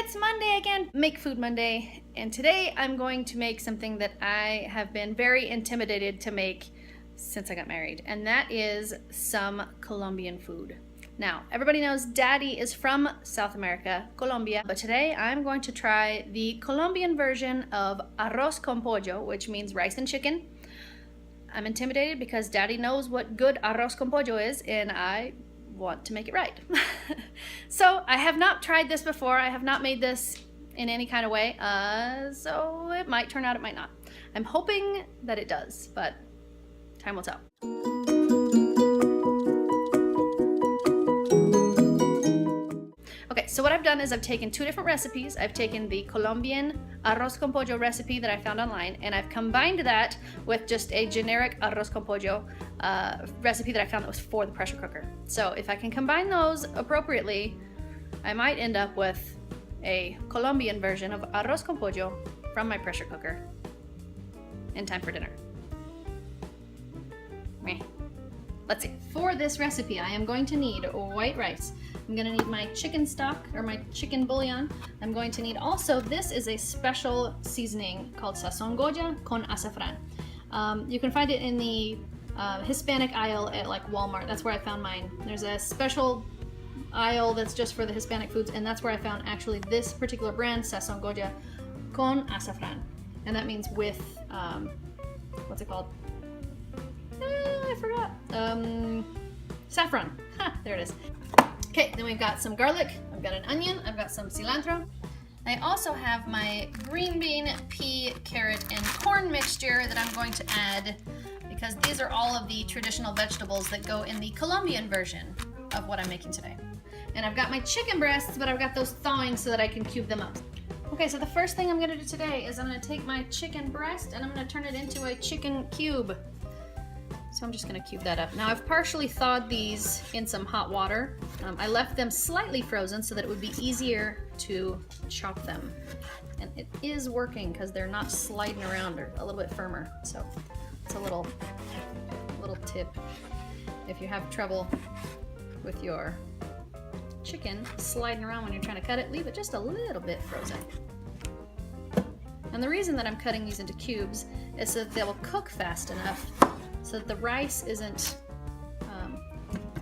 It's Monday again, Make Food Monday, and today I'm going to make something that I have been very intimidated to make since I got married, and that is some Colombian food. Now, everybody knows Daddy is from South America, Colombia, but today I'm going to try the Colombian version of Arroz con Pollo, which means rice and chicken. I'm intimidated because Daddy knows what good Arroz con Pollo is, and I want to make it right. So I have not tried this before. I have not made this in any kind of way, so it might turn out, it might not. I'm hoping that it does, but time will tell. Okay, so what I've done is I've taken two different recipes. I've taken the Colombian Arroz con Pollo recipe that I found online, and I've combined that with just a generic Arroz con Pollo recipe that I found that was for the pressure cooker. So if I can combine those appropriately, I might end up with a Colombian version of Arroz con Pollo from my pressure cooker in time for dinner. Let's see. For this recipe, I am going to need white rice. I'm going to need my chicken stock, or my chicken bouillon. I'm going to need also, this is a special seasoning called Sazon Goya con Azafran. You can find it in the Hispanic aisle at like Walmart. That's where I found mine. There's a special aisle that's just for the Hispanic foods, and that's where I found actually this particular brand, Sazon Goya con Azafran. And that means with, what's it called? I forgot. Saffron. Ha, there it is. Okay, then we've got some garlic, I've got an onion, I've got some cilantro. I also have my green bean, pea, carrot, and corn mixture that I'm going to add because these are all of the traditional vegetables that go in the Colombian version of what I'm making today. And I've got my chicken breasts, but I've got those thawing so that I can cube them up. Okay, so the first thing I'm going to do today is I'm going to take my chicken breast and I'm going to turn it into a chicken cube. So I'm just going to cube that up. Now I've partially thawed these in some hot water. I left them slightly frozen so that it would be easier to chop them. And it is working because they're not sliding around, or a little bit firmer. So it's a little tip. If you have trouble with your chicken sliding around when you're trying to cut it, leave it just a little bit frozen. And the reason that I'm cutting these into cubes is so that they will cook fast enough so that the rice isn't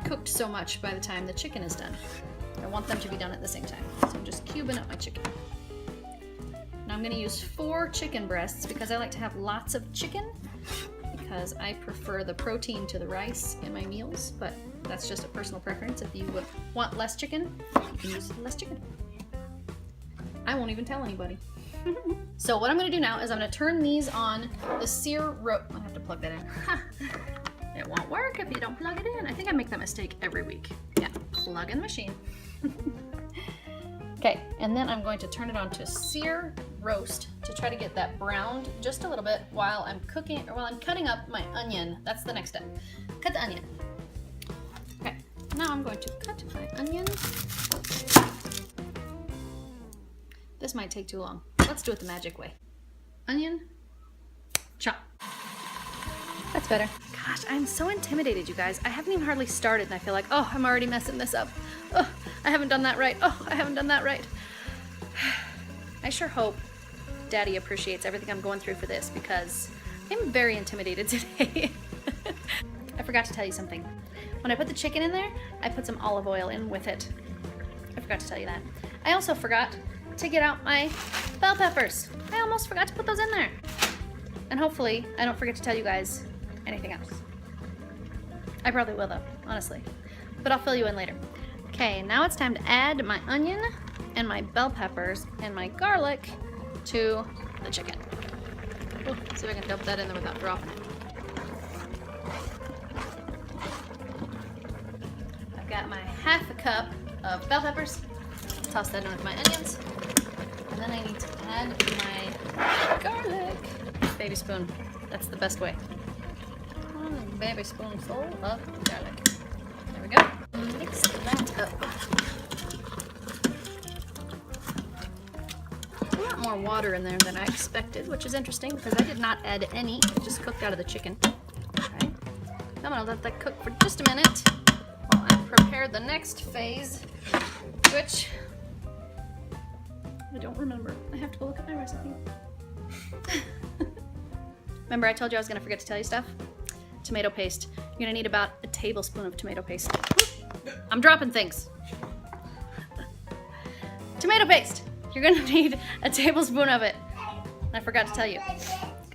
cooked so much by the time the chicken is done. I want them to be done at the same time. So I'm just cubing up my chicken. Now I'm going to use 4 chicken breasts because I like to have lots of chicken because I prefer the protein to the rice in my meals, but that's just a personal preference. If you would want less chicken, you can use less chicken. I won't even tell anybody. So what I'm going to do now is I'm going to turn these on the sear roast. I have to plug that in. It won't work if you don't plug it in. I think I make that mistake every week. Yeah, plug in the machine. Okay, and then I'm going to turn it on to sear roast to try to get that browned just a little bit while I'm cooking, or while I'm cutting up my onion. That's the next step. Cut the onion. Okay, now I'm going to cut my onion. This might take too long. Let's do it the magic way. Onion, chop. That's better. Gosh, I'm so intimidated, you guys. I haven't even hardly started, and I feel like, oh, I'm already messing this up. Oh, I haven't done that right. Oh, I haven't done that right. I sure hope Daddy appreciates everything I'm going through for this because I'm very intimidated today. I forgot to tell you something. When I put the chicken in there, I put some olive oil in with it. I forgot to tell you that. I also forgot to get out my bell peppers. I almost forgot to put those in there. And hopefully I don't forget to tell you guys anything else. I probably will though, honestly. But I'll fill you in later. Okay, now it's time to add my onion and my bell peppers and my garlic to the chicken. Ooh, see if I can dump that in there without dropping it. I've got my half a cup of bell peppers. Toss that in with my onions. And then I need to add my garlic. Baby spoon. That's the best way. 1 baby spoonful of garlic. There we go. Mix that up. A lot more water in there than I expected, which is interesting because I did not add any. It just cooked out of the chicken. Okay. I'm going to let that cook for just a minute while I prepare the next phase, which don't remember. I have to go look at my recipe. Remember I told you I was gonna forget to tell you stuff? Tomato paste. You're gonna need about a tablespoon of tomato paste. I'm dropping things. Tomato paste. You're gonna need a tablespoon of it. I forgot to tell you.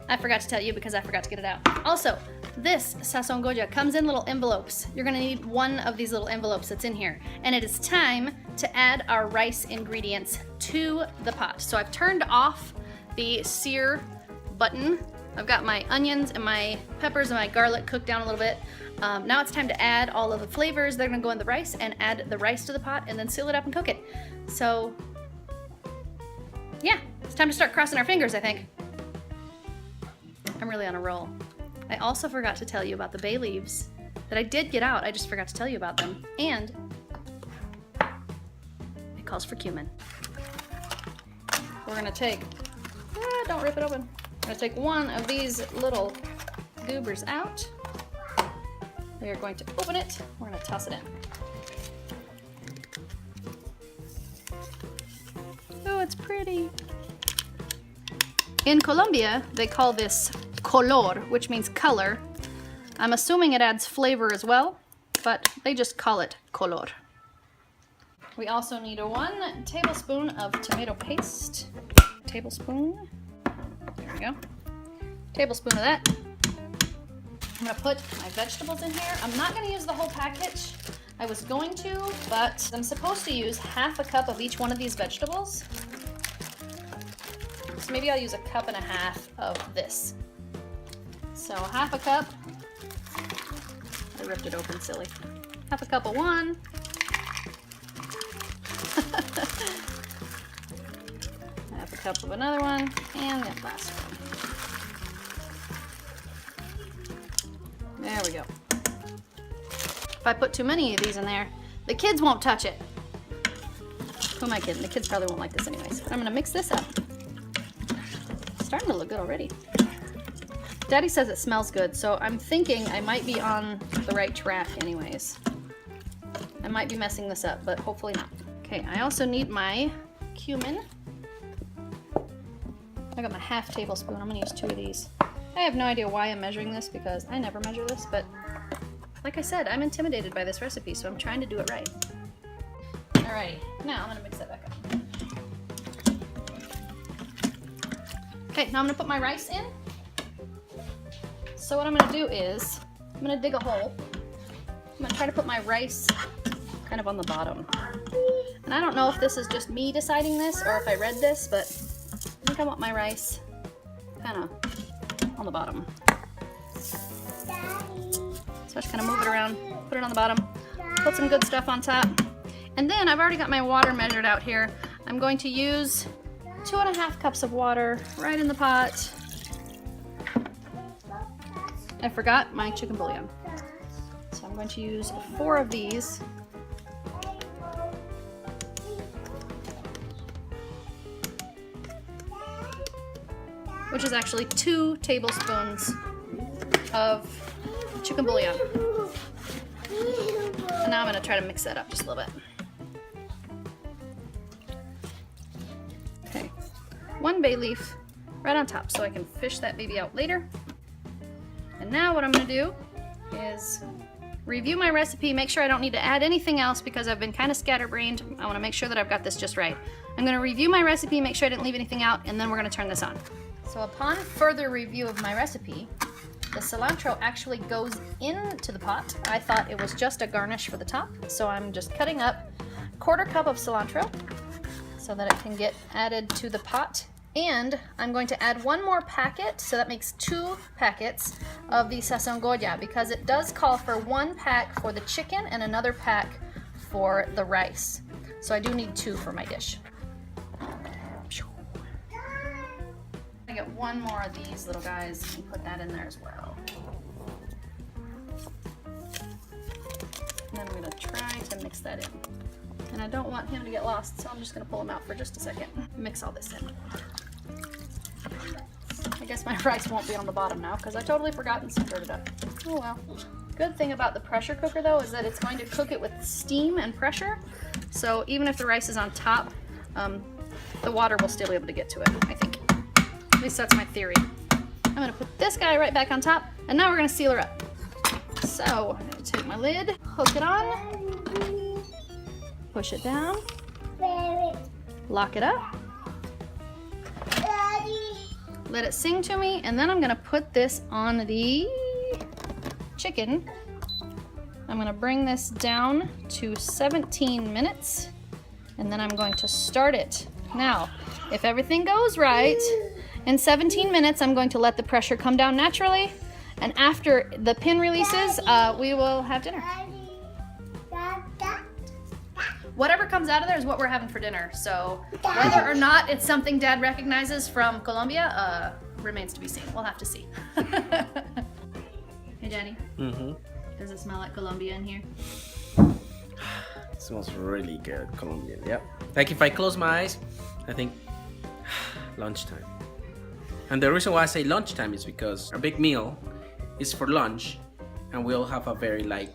I forgot to tell you because I forgot to get it out. Also, this Sazon Goya comes in little envelopes. You're gonna need one of these little envelopes that's in here. And it is time to add our rice ingredients to the pot. So I've turned off the sear button. I've got my onions and my peppers and my garlic cooked down a little bit. Now it's time to add all of the flavors that are gonna go in the rice and add the rice to the pot and then seal it up and cook it. So, yeah, it's time to start crossing our fingers, I think. I'm really on a roll. I also forgot to tell you about the bay leaves that I did get out. I just forgot to tell you about them. And it calls for cumin. We're gonna take, don't rip it open. I'm gonna take one of these little goobers out. We are going to open it. We're gonna toss it in. Oh, it's pretty. In Colombia, they call this color, which means color. I'm assuming it adds flavor as well, but they just call it color. We also need 1 tablespoon of tomato paste. Tablespoon. There we go. Tablespoon of that. I'm gonna put my vegetables in here. I'm not gonna use the whole package. I was going to, but I'm supposed to use half a cup of each one of these vegetables. So maybe I'll use a cup and a half of this. So half a cup. I ripped it open, silly. Half a cup of one. Half a cup of another one, and that last one. There we go. If I put too many of these in there, the kids won't touch it. Who am I kidding? The kids probably won't like this anyways. But I'm gonna mix this up. It's starting to look good already. Daddy says it smells good, so I'm thinking I might be on the right track anyways. I might be messing this up, but hopefully not. Okay, I also need my cumin. I got my half tablespoon. I'm gonna use 2 of these. I have no idea why I'm measuring this because I never measure this, but like I said, I'm intimidated by this recipe, so I'm trying to do it right. Alrighty, now I'm gonna mix that back up. Okay, now I'm gonna put my rice in. So what I'm gonna do is, I'm gonna dig a hole. I'm gonna try to put my rice kind of on the bottom. And I don't know if this is just me deciding this or if I read this, but I think I want my rice kind of on the bottom. So I just kind of move it around, put it on the bottom, put some good stuff on top. And then I've already got my water measured out here. I'm going to use 2.5 cups of water right in the pot. I forgot my chicken bouillon. So I'm going to use 4 of these. Which is actually 2 tablespoons of chicken bouillon. And now I'm gonna try to mix that up just a little bit. Okay, 1 bay leaf right on top so I can fish that baby out later. And now what I'm gonna do is review my recipe, make sure I don't need to add anything else because I've been kind of scatterbrained. I wanna make sure that I've got this just right. I'm gonna review my recipe, make sure I didn't leave anything out, and then we're gonna turn this on. So upon further review of my recipe, the cilantro actually goes into the pot. I thought it was just a garnish for the top, so I'm just cutting up 1/4 cup of cilantro so that it can get added to the pot. And I'm going to add 1 more packet, so that makes 2 packets of the Sazon Goya because it does call for 1 pack for the chicken and another pack for the rice. So I do need 2 for my dish. I get 1 more of these little guys and put that in there as well. And then I'm going to try to mix that in. And I don't want him to get lost, so I'm just going to pull him out for just a second. Mix all this in. I guess my rice won't be on the bottom now because I totally forgot and stirred it up. Oh well. Good thing about the pressure cooker though is that it's going to cook it with steam and pressure. So even if the rice is on top, the water will still be able to get to it, I think. At least that's my theory. I'm gonna put this guy right back on top, and now we're gonna seal her up. So, I'm gonna take my lid, hook it on, push it down, lock it up, let it sing to me, and then I'm gonna put this on the chicken. I'm gonna bring this down to 17 minutes, and then I'm going to start it. Now, if everything goes right, in 17 minutes, I'm going to let the pressure come down naturally, and after the pin releases, we will have dinner. Whatever comes out of there is what we're having for dinner, so whether or not it's something Dad recognizes from Colombia, remains to be seen. We'll have to see. Hey, Daddy. Mm-hmm. Does it smell like Colombia in here? It smells really good, Colombian. Yep. Like if I close my eyes, I think lunchtime. And the reason why I say lunchtime is because our big meal is for lunch, and we'll have a very light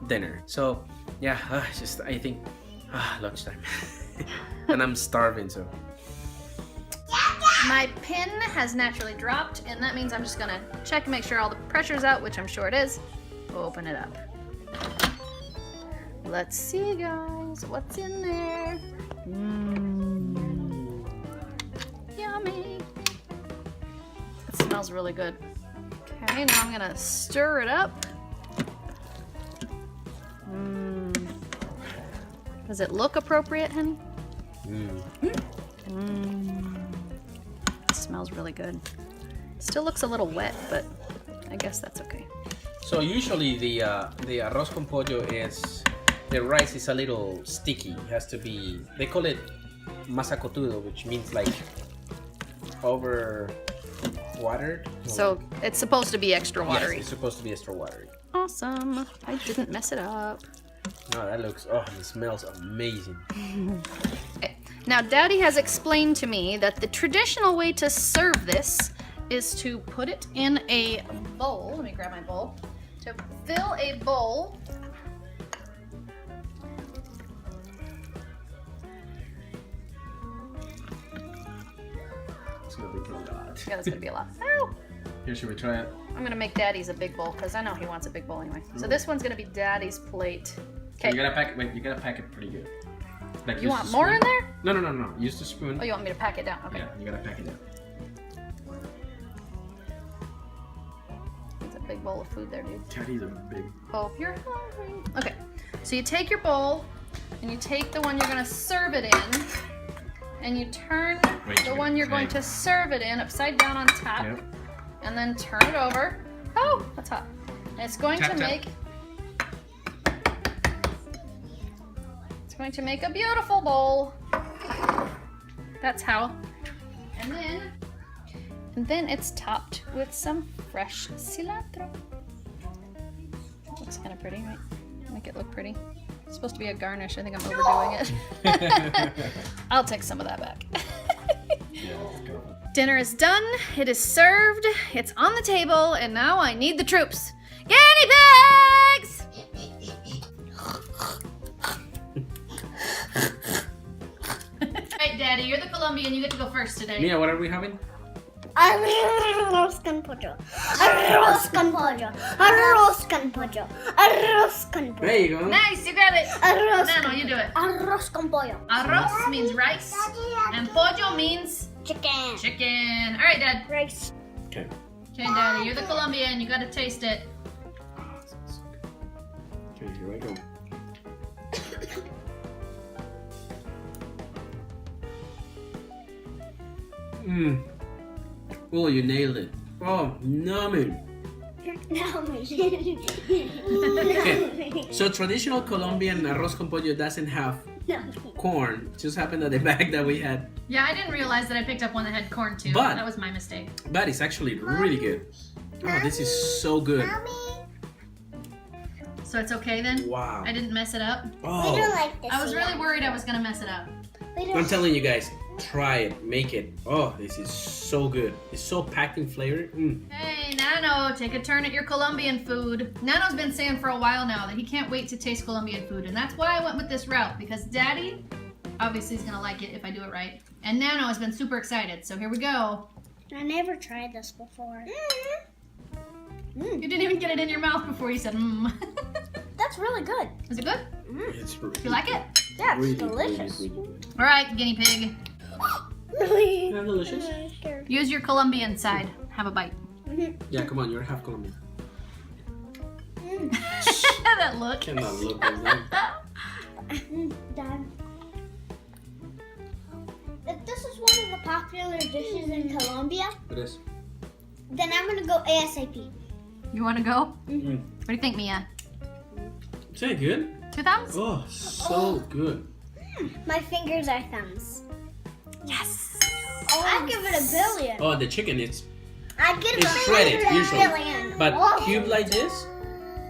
dinner. So yeah, I think lunchtime. And I'm starving, so. My pin has naturally dropped, and that means I'm just gonna check and make sure all the pressure's out, which I'm sure it is. Open it up. Let's see, guys, what's in there. Yummy. It smells really good. Okay, now I'm gonna stir it up. Does it look appropriate, honey? It smells really good. Still looks a little wet, but I guess that's okay. So usually the arroz con pollo is, the rice is a little sticky. It has to be, they call it masacotudo, which means like over watered. So it's supposed to be extra watery. Yes, it's supposed to be extra watery. Awesome. I didn't mess it up. No, that looks, it smells amazing. Okay. Now, Daddy has explained to me that the traditional way to serve this is to put it in a bowl. Let me grab my bowl. To fill a bowl. It's gonna be a lot. Yeah, that's gonna be a lot. Ow! Here, should we try it? I'm gonna make Daddy's a big bowl because I know he wants a big bowl anyway. So this one's gonna be Daddy's plate. Okay. You gotta pack it. Wait, you gotta pack it pretty good. Like You want more in there? No. Use the spoon. Oh, you want me to pack it down? Okay. Yeah, you gotta pack it down. It's a big bowl of food there, dude. Daddy's a big. Hope you're hungry. Okay, so you take your bowl and you take the one you're gonna serve it in, and you turn the one you're going to serve it in upside down on top, and then turn it over. Oh, that's hot. And it's going to make. It's going to make a beautiful bowl. That's how. And then it's topped with some fresh cilantro. Looks kind of pretty, right? Make it look pretty. It's supposed to be a garnish. I think I'm overdoing it. I'll take some of that back. Yeah, let's go. Dinner is done. It is served. It's on the table, and now I need the troops. Guinea pigs! Alright, Daddy, you're the Colombian. You get to go first today. Mia, what are we having? Arroz con pollo. Arroz con pollo. Arroz con pollo. Arroz con pollo. There you go. Nice, you got it. Arroz. No, you do it. Arroz con pollo. Arroz means rice, and pollo means Chicken. chicken. All right, Dad. Rice. Okay. Okay, Daddy, you're the Colombian. You gotta taste it. Okay, here I go. Oh, you nailed it. Oh, yummy. Okay. So traditional Colombian arroz con pollo doesn't have corn. It just happened that the bag that we had. Yeah, I didn't realize that I picked up one that had corn too. But- that was my mistake. But it's actually really good. Oh, this is so good. So it's okay then? Wow. I didn't mess it up? We don't Oh, like this. I was really worried I was gonna mess it up. I'm telling you guys, try it, make it. Oh, this is so good. It's so packed in flavor. Hey, Nano, take a turn at your Colombian food. Nano's been saying for a while now that he can't wait to taste Colombian food, and that's why I went with this route, because Daddy obviously is gonna like it if I do it right. And Nano has been super excited, so here we go. I never tried this before. You didn't even get it in your mouth before you said mmm. That's really good. Is it good? It's really You like it? Yeah, it's really, delicious. Really, really good. All right, guinea pig. Really? Yeah, delicious. Scared. Use your Colombian side. Have a bite. Yeah, come on, you're half Colombian. That look. Cannot look at that. Dad. If this is one of the popular dishes in Colombia, It is. then I'm gonna go ASAP. You want to go? Mm. What do you think, Mia? Is that good? 2 thumbs? Oh, so good. My fingers are thumbs. Yes. I'd give it a billion. Oh, the chicken is, I'd give it it's a shredded usually. billion. But Oh. cube like this,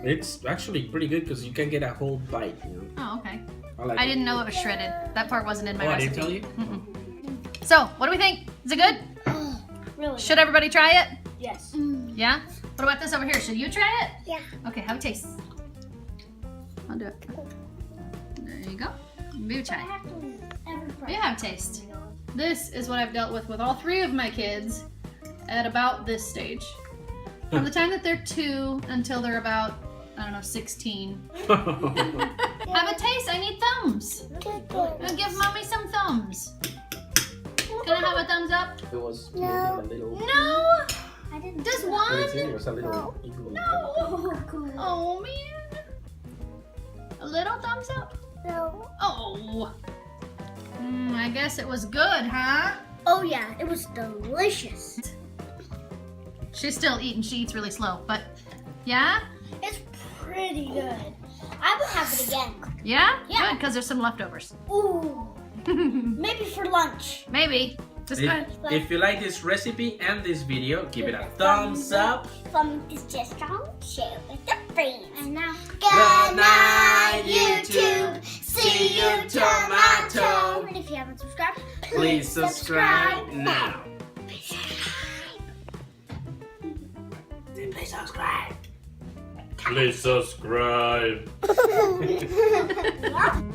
it's actually pretty good because you can get a whole bite. You know. Oh, okay. Like I it. didn't know it was shredded. That part wasn't in my Oh, I recipe. didn't tell you. Mm-mm. So, what do we think? Is it good? Really? Should everybody try it? Yes. Yeah? What about this over here? Should you try it? Yeah. Okay, have a taste. I'll do it. There you go. You try. You have a taste. This is what I've dealt with all 3 of my kids at about this stage. From the time that they're 2 until they're about, I don't know, 16. Have a taste. I need thumbs. I'll give mommy some thumbs. Can I have a thumbs up? It was No. maybe a little. No. I didn't. Just It one. was a little. No. Oh, good. Oh man. A little thumbs up. No. Oh. I guess it was good, huh? Oh yeah, it was delicious. She's still eating. She eats really slow, but yeah? It's pretty good. I would have it again. Yeah? Yeah. Good, because there's some leftovers. Ooh, maybe for lunch. Maybe. Just go ahead. If you like this recipe and this video, give it a thumbs up. From this just strong, share with a friend. And now, Good night, YouTube. See you tomorrow. And if you haven't subscribed, Please subscribe now. Please subscribe. Please subscribe. subscribe.